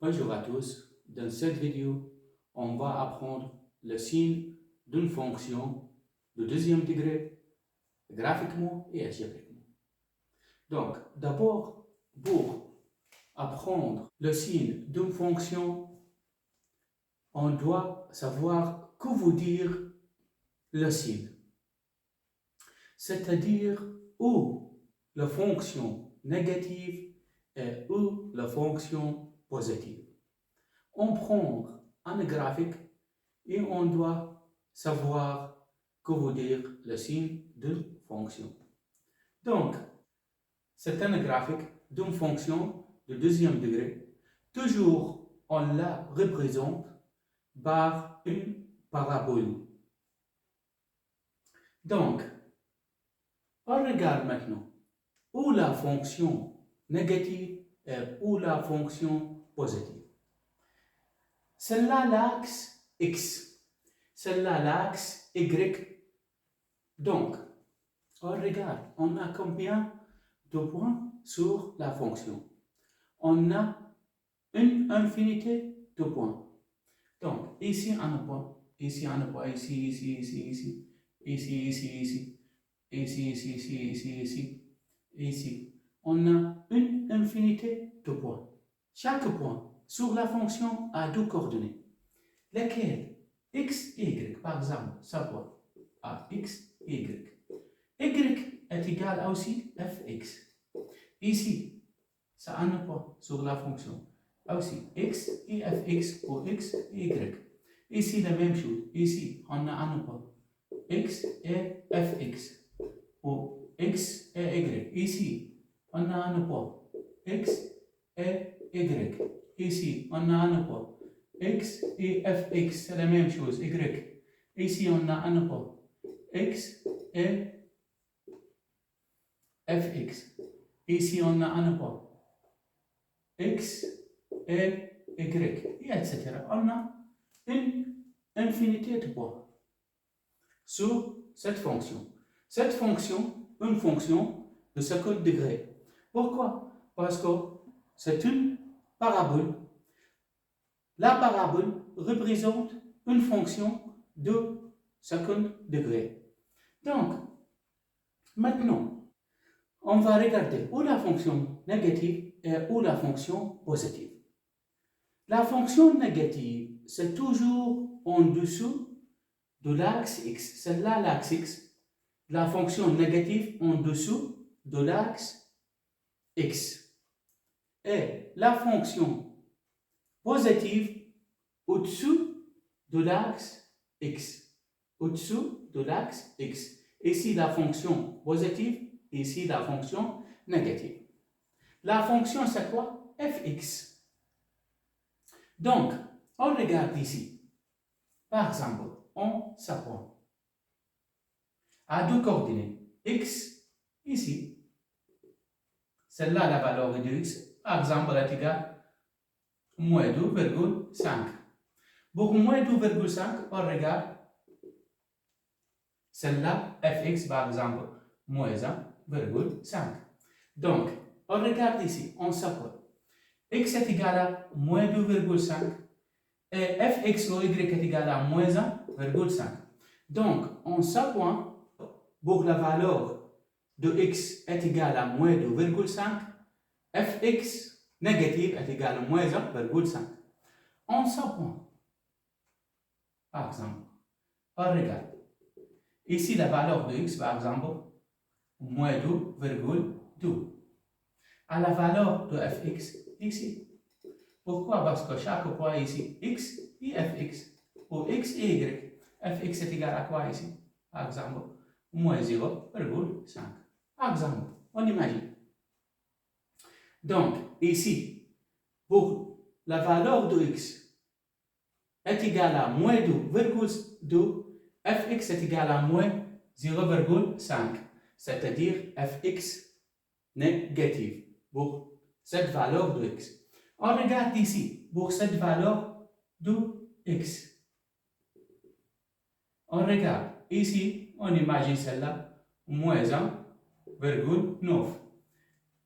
Bonjour à tous, dans cette vidéo, on va apprendre le signe d'une fonction de deuxième degré graphiquement et algébriquement. Donc, d'abord, pour apprendre le signe d'une fonction, on doit savoir que veut dire le signe, c'est-à-dire où la fonction négative et où la fonction positive. On prend un graphique et on doit savoir que veut dire le signe d'une fonction. Donc, c'est un graphique d'une fonction de deuxième degré. Toujours, on la représente par une parabole. Donc, on regarde maintenant où la fonction négative et où la fonction positive. Celle-là l'axe X, celle-là l'axe Y. Donc, on regarde, on a combien de points sur la fonction? On a une infinité de points. Donc, ici un point, ici un point, ici, ici, ici, ici, ici, ici, ici, ici, ici, ici, ici, ici, ici. On a une infinité de points. Chaque point sur la fonction a deux coordonnées. Lesquelles? X et Y, par exemple, ça point à X et Y. Y est égal aussi fx. Ici, ça a un point sur la fonction. Aussi, x et fx pour x et y. Ici, la même chose. Ici, on a un point. X et fx pour x et y. Ici, on a un point. X et y. Ici, on a un point. X et fx, c'est la même chose. Y. Ici, on a un point. X et fx. Ici, on a un point. X et y, etc. On a une infinité de points sur cette fonction. Cette fonction, une fonction de second degré. Pourquoi? Parce que c'est une parabole. La parabole représente une fonction de second degré. Donc, maintenant, on va regarder où la fonction négative et où la fonction positive. La fonction négative, c'est toujours en dessous de l'axe X. C'est là l'axe X. La fonction négative en dessous de l'axe X. Et la fonction positive au-dessous de l'axe X. Au-dessous de l'axe X. Ici la fonction positive, ici la fonction négative. La fonction c'est quoi? Fx. Donc, on regarde ici. Par exemple, on s'apprend à deux coordonnées. X, ici. Celle-là, la valeur de x, par exemple, est égale à moins 2,5. Pour moins 2,5, on regarde celle-là, fx, par exemple, moins 1,5. Donc, on regarde ici, on s'apprend. X est égal à moins 2,5 et fx ou y est égal à moins 1,5. Donc, on s'apprend pour la valeur de x est égale à moins 2,5, fx négative est égal à moins 1,5. On s'apprend. Par exemple, on regarde. Ici, la valeur de x, par exemple, moins 2,2. À la valeur de fx, ici. Pourquoi? Parce que chaque point ici, x et fx, ou x et y. Fx est égal à quoi ici? Par exemple, moins 0,5. Par exemple, on imagine. Donc, ici, pour la valeur de x est égale à moins 2,2, fx est égal à moins 0,5, c'est-à-dire fx négative pour cette valeur de x. On regarde ici, pour cette valeur de x. On regarde ici, on imagine celle-là, moins 1,9.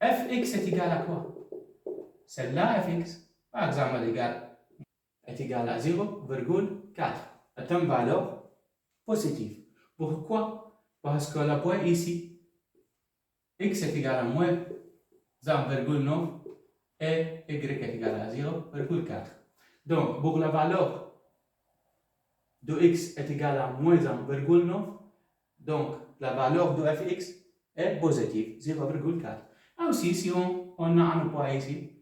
Fx est égal à quoi? Celle-là, fx. par exemple, est égal à 0,4. C'est une valeur positive. Pourquoi? Parce que le point ici, x est égal à moins 0,9 et y est égal à 0,4. Donc, pour la valeur de x est égale à moins 1,9, donc la valeur de fx est positive, 0,4. Aussi, si on a un point ici,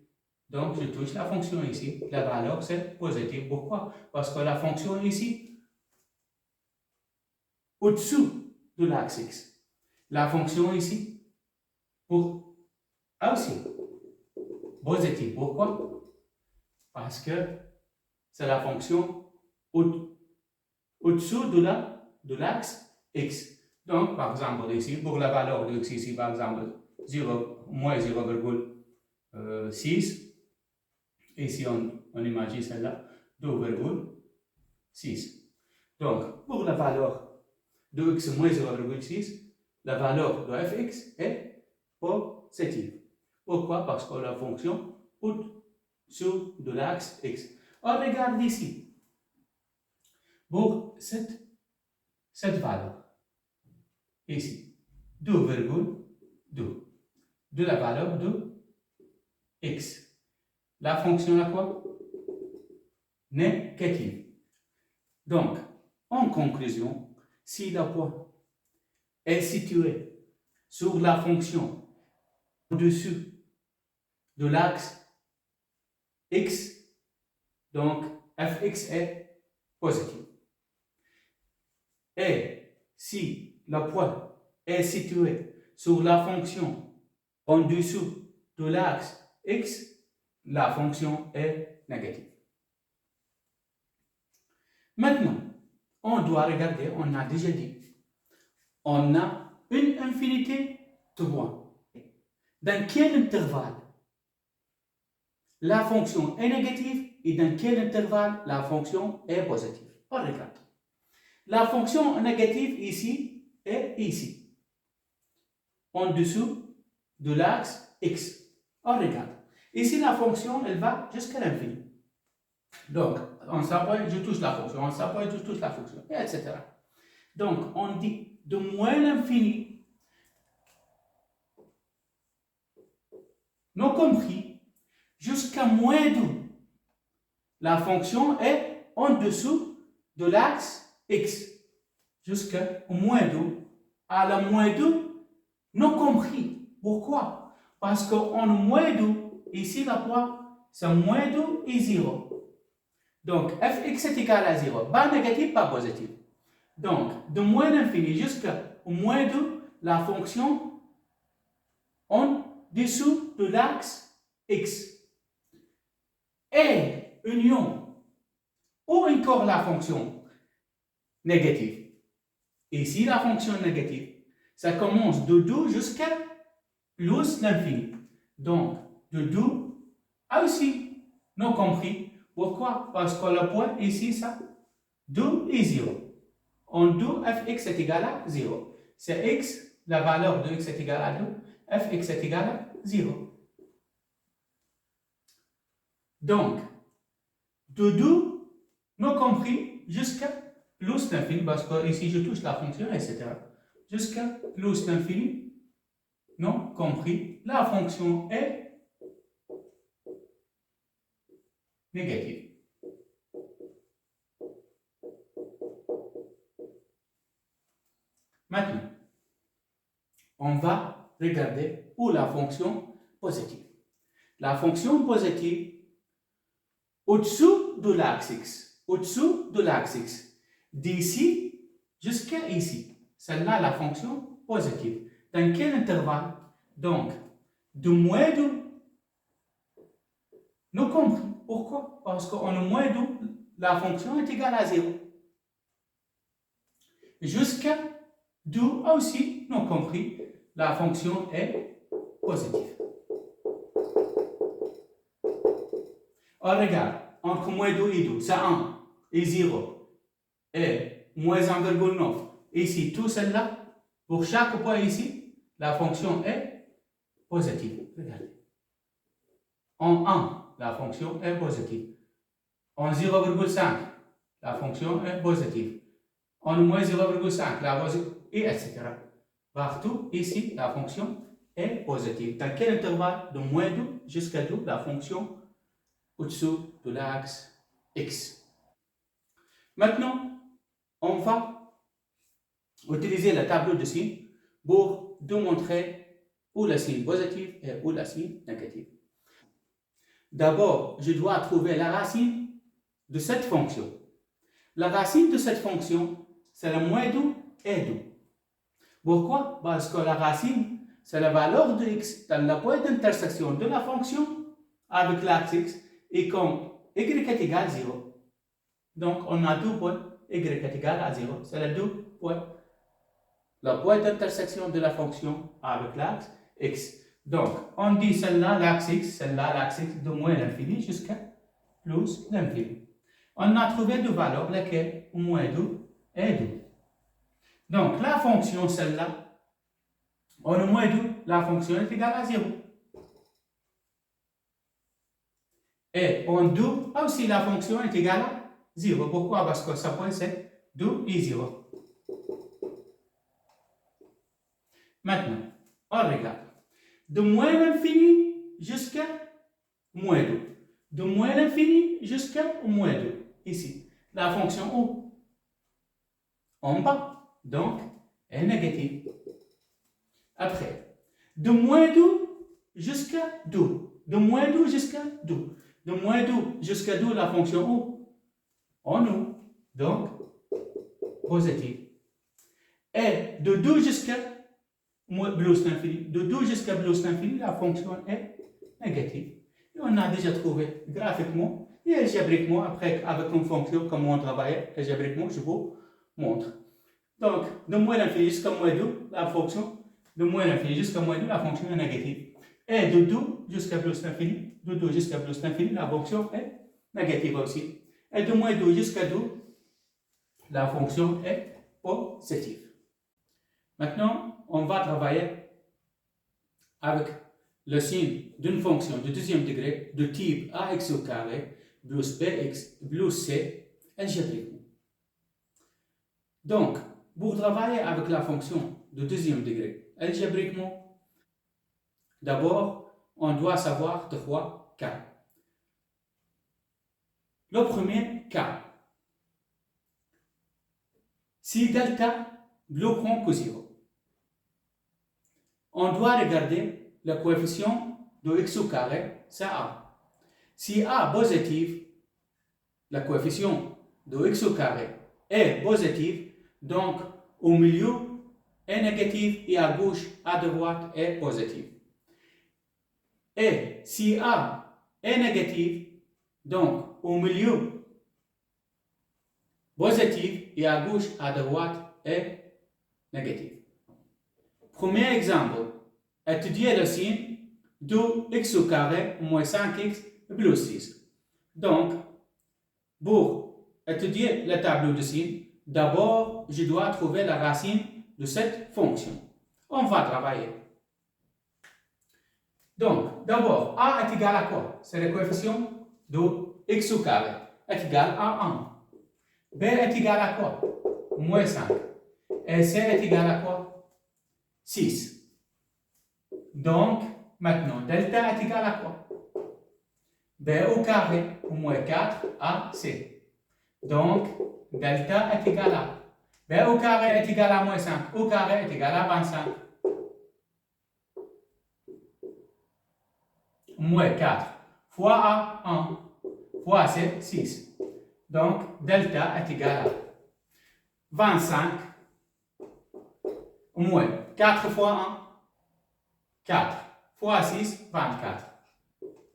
donc je touche la fonction ici, la valeur c'est positive. Pourquoi? Parce que la fonction ici, au-dessous de l'axe x. La fonction ici, aussi positive. Pourquoi? Parce que c'est la fonction au-dessous de l'axe x. Donc, par exemple, ici, pour la valeur de x ici, par exemple, moins 0,6. Ici, on imagine celle-là, 2,6. Donc, pour la valeur de x moins 0,6, la valeur de fx est positive. Pourquoi? Parce que la fonction au-dessous de l'axe x. On regarde ici. Pour cette valeur, ici, 2,2 de la valeur de x. La fonction est quoi? Négative. Donc, en conclusion, si le point est situé sur la fonction au-dessus de l'axe x, donc fx est positif. Et si le point est situé sur la fonction en dessous de l'axe x, la fonction est négative. Maintenant, on doit regarder, on a déjà dit, on a une infinité de points. Dans quel intervalle la fonction est négative et dans quel intervalle la fonction est positive? On regarde. La fonction négative ici est ici, en dessous de l'axe x. On regarde. Ici, la fonction, elle va jusqu'à l'infini. Donc, on s'appuie, je touche la fonction, on s'appuie, je touche la fonction, etc. Donc, on dit de moins l'infini, non compris, jusqu'à moins 2. La fonction est en dessous de l'axe x. Jusqu'à moins 2. À la moins 2, non compris. Pourquoi? Parce qu'en moins 2, ici, la point, c'est moins 2 et 0. Donc, fx est égal à 0. Pas négatif, pas positif. Donc, de moins l'infini jusqu'à moins 2, la fonction en dessous de l'axe x. Et union, ou encore la fonction négative. Ici, la fonction négative, ça commence de 2 jusqu'à plus l'infini. Donc, de 2 aussi, non compris. Pourquoi? Parce que le point ici, ça, 2 et 0. En 2, fx est égal à 0. C'est x, la valeur de x est égale à 2, fx est égal à 0. Donc, de 2, non compris, jusqu'à plus l'infini, parce que ici je touche la fonction, etc. Jusqu'à plus l'infini, non compris, la fonction est négative. Maintenant, on va regarder pour la fonction positive. La fonction positive, au-dessous de l'axe x, au-dessous de l'axe x, d'ici jusqu'à ici. Celle-là, la fonction positive. Dans quel intervalle? Donc, de moins 2, nous compris. Pourquoi? Parce qu'en moins 2, la fonction est égale à 0. Jusqu'à 2 aussi, nous compris, la fonction est positive. On regarde, entre moins 2 et 2, c'est 1 et 0 et moins 1,9. Ici, tout cela, pour chaque point ici, la fonction est positive. Regardez. En 1, la fonction est positive. En 0,5, la fonction est positive. En moins 0,5, la positive, et etc. Partout, ici, la fonction est positive. Dans quel intervalle? De moins 2 jusqu'à 2, la fonction au-dessous de l'axe X. Maintenant, on va utiliser le tableau de signes pour démontrer où le signe positif et où le signe négatif. D'abord, je dois trouver la racine de cette fonction. La racine de cette fonction, c'est le moins 2 et 2. Pourquoi? Parce que la racine, c'est la valeur de x dans le point d'intersection de la fonction avec l'axe x, et comme y est égal à 0. Donc, on a deux points, y est égal à 0. C'est les deux points. Le point d'intersection de la fonction avec l'axe x. Donc, on dit celle-là, l'axe x, celle-là, l'axe x, de moins l'infini jusqu'à plus l'infini. On a trouvé deux valeurs, lesquelles moins 2 et 2. Donc, la fonction, celle-là, en moins 2, la fonction est égale à 0. Et en 2, aussi la fonction est égale à 0. Pourquoi? Parce que ça point c'est 2 et 0. Maintenant, on regarde. De moins l'infini jusqu'à moins 2. De moins l'infini jusqu'à moins 2. Ici, la fonction où? En bas. Donc, est négative. Après, de moins 2 jusqu'à 2. De moins 2 jusqu'à 2. De moins 2 jusqu'à 2, la fonction où? En haut. Donc, positive. Et de 2 jusqu'à plus l'infini. De 2 jusqu'à plus l'infini, la fonction est négative. Et on a déjà trouvé graphiquement et algébriquement, après avec une fonction, comment on travaille algébriquement, je vous montre. Donc, de moins l'infini jusqu'à moins 2, la fonction, de moins l'infini jusqu'à moins 2, la fonction est négative. Et de 2 jusqu'à plus l'infini, de 2 jusqu'à plus l'infini, la fonction est négative aussi. Et de moins 2 jusqu'à 2, la fonction est positive. Maintenant, on va travailler avec le signe d'une fonction de deuxième degré de type ax au carré plus bx plus c algébriquement. Donc, pour travailler avec la fonction de deuxième degré algébriquement, d'abord, on doit savoir trois cas. Le premier cas, si delta plus grand que 0, on doit regarder le coefficient de x au carré, c'est a. Si a positif, le coefficient de x au carré est positif, donc au milieu est négatif et à gauche, à droite est positif. Et si a est négatif, donc au milieu positif et à gauche, à droite est négatif. Premier exemple, étudier le signe de x au carré moins 5x plus 6. Donc, pour étudier le tableau de signes, d'abord, je dois trouver la racine de cette fonction. On va travailler. Donc, d'abord, a est égal à quoi? C'est le coefficient de x au carré est égal à 1. B est égal à quoi? Moins 5. Et C est égal à quoi? 6. Donc, maintenant, delta est égal à quoi? B au carré, moins 4 à C. Donc, delta est égal à B au carré est égal à moins 5, au carré est égal à 25. Moins 4 fois A, 1, fois C, 6. Donc, delta est égal à 25 moins 4 fois 1, 4 fois 6, 24.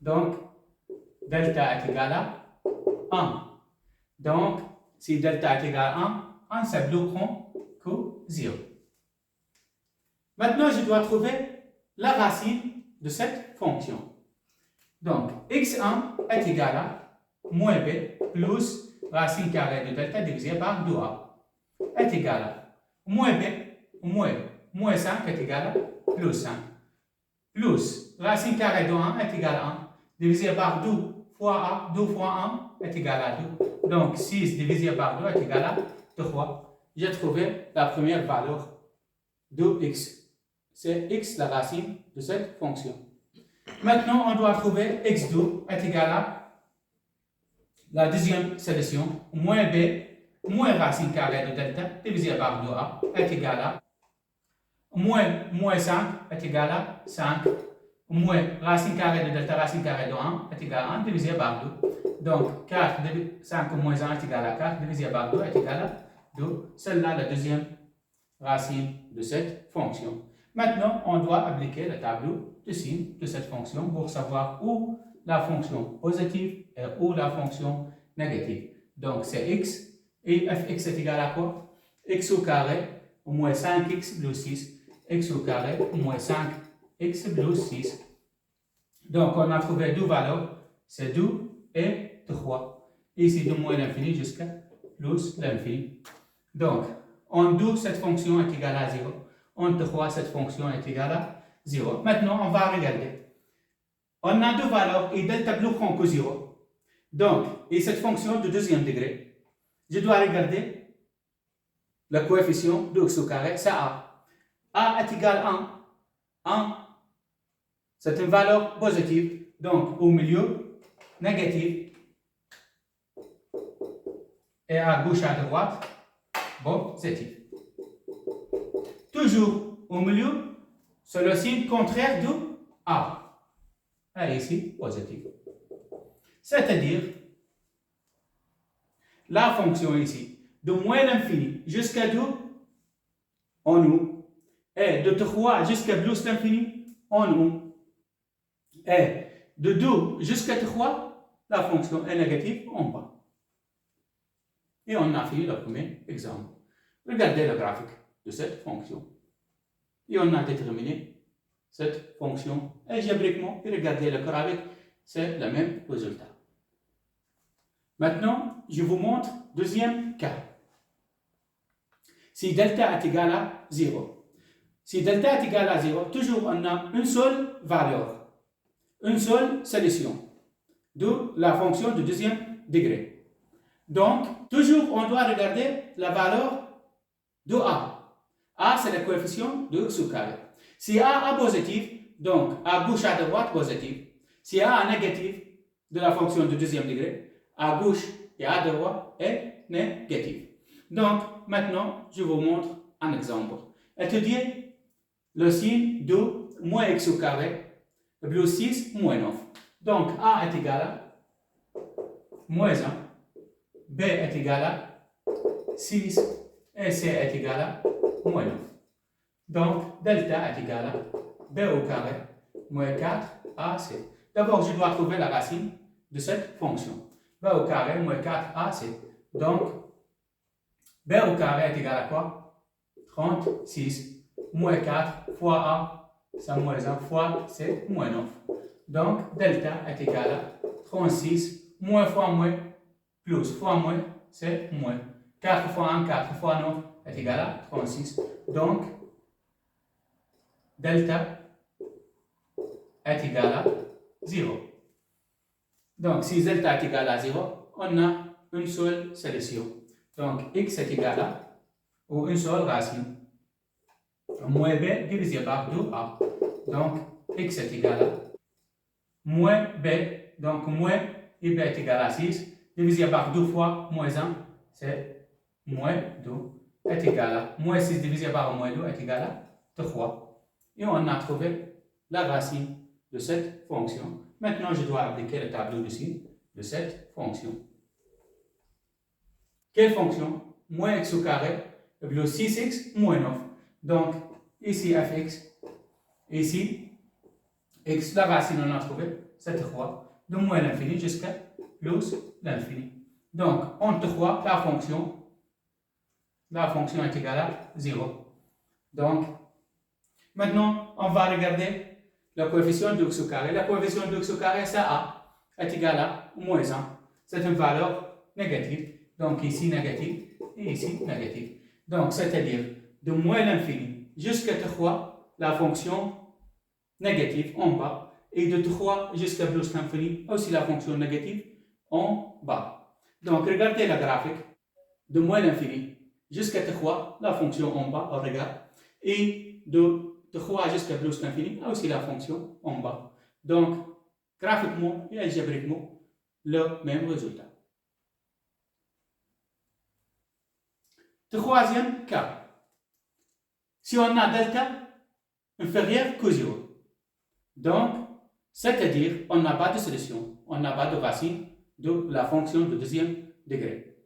Donc, delta est égal à 1. Donc, si delta est égal à 1 c'est plus grand que 0. Maintenant, je dois trouver la racine de cette fonction. Donc, x1 est égal à moins b plus racine carrée de delta divisé par 2a est égal à moins b moins 5 est égal à plus 5 plus racine carrée de 1 est égal à 1 divisé par 2 fois 1 est égal à 2. Donc 6 divisé par 2 est égal à 3. J'ai trouvé la première valeur de x. C'est x la racine de cette fonction. Maintenant, on doit trouver x2 est égal à la deuxième solution, moins b, moins racine carrée de delta, divisé par 2a, est égal à moins 5 est égal à 5, moins racine carrée de delta, racine carrée de 1 est égal à 1, divisé par 2. Donc, 5 moins 1 est égal à 4, divisé par 2 est égal à 2. Celle-là, la deuxième racine de cette fonction. Maintenant, on doit appliquer le tableau de signe de cette fonction pour savoir où la fonction positive et où la fonction négative. Donc, c'est x et fx est égal à quoi? X au carré moins 5x plus 6. X au carré moins 5x plus 6. Donc, on a trouvé deux valeurs, c'est 2 et 3. Ici, de moins l'infini jusqu'à plus l'infini. Donc, en 2, cette fonction est égale à 0. En 3, cette fonction est égale à 0. Maintenant, on va regarder. On a deux valeurs et delta plus grand que 0. Donc, et cette fonction de deuxième degré, je dois regarder le coefficient de x au carré, c'est a. A est égal à 1. 1, c'est une valeur positive. Donc, au milieu, négative. Et à gauche, à droite, positif. Toujours au milieu, c'est le signe contraire de A. Et ici, positif. C'est-à-dire, la fonction ici, de moins l'infini jusqu'à 2, en haut, et de 3 jusqu'à plus l'infini, en haut, et de 2 jusqu'à 3, la fonction est négative en bas. Et on a fini le premier exemple. Regardez le graphique de cette fonction. Et on a déterminé cette fonction algébriquement. Et regardez le graphique, c'est le même résultat. Maintenant, je vous montre deuxième cas. Si delta est égal à 0. Si delta est égal à 0, toujours on a une seule valeur, une seule solution de la fonction de deuxième degré. Donc, toujours on doit regarder la valeur de A. A, c'est le coefficient de x au carré. Si A est positif, donc à gauche à droite positif. Si A est négatif de la fonction de deuxième degré, à gauche et à droite est négatif. Donc, maintenant, je vous montre un exemple. Étudiez le signe de moins x au carré plus 6 moins 9. Donc, A est égal à moins 1, B est égal à 6 et C est égal à moins 9. Donc, delta est égal à B au carré moins 4 AC. D'abord, je dois trouver la racine de cette fonction. B au carré moins 4 AC. Donc, B au carré est égal à quoi? 36 moins 4 fois A, c'est moins 1 fois C, moins 9. Donc, delta est égal à 36 moins fois moins plus fois moins, c'est moins. 4 fois 1, 4 fois 9 est égal à 36. Donc, delta est égal à 0. Donc, si delta est égal à 0, on a une seule solution. Donc, x est égal à, ou une seule racine, moins b divisé par 2a. Donc, x est égal à moins b, donc moins et b est égal à 6, divisé par 2 fois moins 1, c'est moins 2, est égal à moins 6 divisé par moins 2 est égal à 3. Et on a trouvé la racine de cette fonction. Maintenant, je dois appliquer le tableau de signe de cette fonction. Quelle fonction? Moins x au carré plus 6x moins 9. Donc, ici fx, ici x, la racine on a trouvé, c'est 3, de moins l'infini jusqu'à plus l'infini. Donc, en 3, la fonction est égale à 0. Donc, maintenant, on va regarder le coefficient de x au carré. Le coefficient de x au carré, c'est a, est égal à moins 1. C'est une valeur négative. Donc, ici négative et ici négative. Donc, c'est-à-dire de moins l'infini jusqu'à 3, la fonction négative en bas, et de 3 jusqu'à plus l'infini, aussi la fonction négative en bas. Donc, regardez la graphique de moins l'infini jusqu'à 3, la fonction en bas, on regarde, et de 3 jusqu'à plus l'infini, aussi la fonction en bas. Donc, graphiquement et algébriquement, le même résultat. Troisième cas. Si on a delta inférieur que 0, donc, c'est-à-dire on n'a pas de solution, on n'a pas de racine de la fonction de deuxième degré.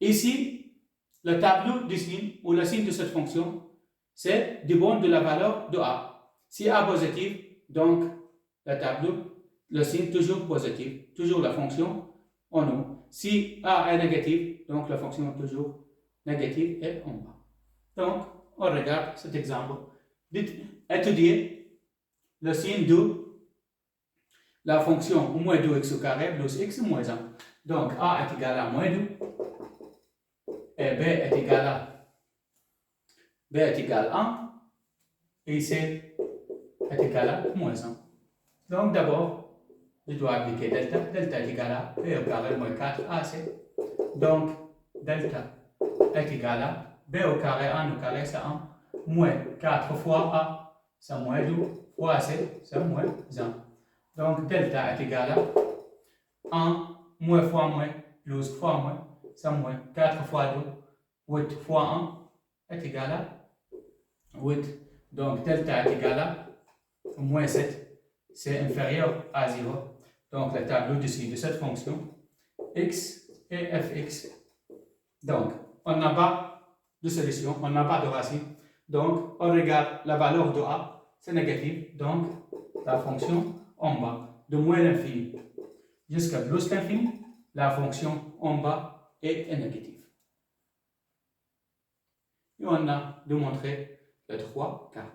Ici, le tableau du signe ou le signe de cette fonction, c'est du bon de la valeur de a. Si a positif, donc le tableau, le signe toujours positif, toujours la fonction en haut. Si a est négatif, donc la fonction toujours négative est en bas. Donc, on regarde cet exemple. Étudier le signe de la fonction moins 2x au carré plus x moins 1. Donc, a est égal à moins 2 et b est égal à 1 et c est égal à moins 1. Donc, d'abord, je dois appliquer delta. Delta est égal à b au carré moins 4ac. Donc, delta est égal à b au carré 1 au carré, c'est 1, moins 4 fois a, c'est moins 2, fois c, c'est moins 1. Donc, delta est égal à 1, moins fois moins, plus fois moins, c'est moins 4 fois 2, 8 fois 1 est égal à 8. Donc, delta est égal à moins 7, c'est inférieur à 0. Donc, le tableau dessus de cette fonction, x et fx. Donc, on n'a pas de solution, on n'a pas de racine. Donc, on regarde la valeur de a, c'est négatif. Donc, la fonction en bas, de moins l'infini jusqu'à plus l'infini, la fonction en bas est négative. Et on a démontré les 3 cas.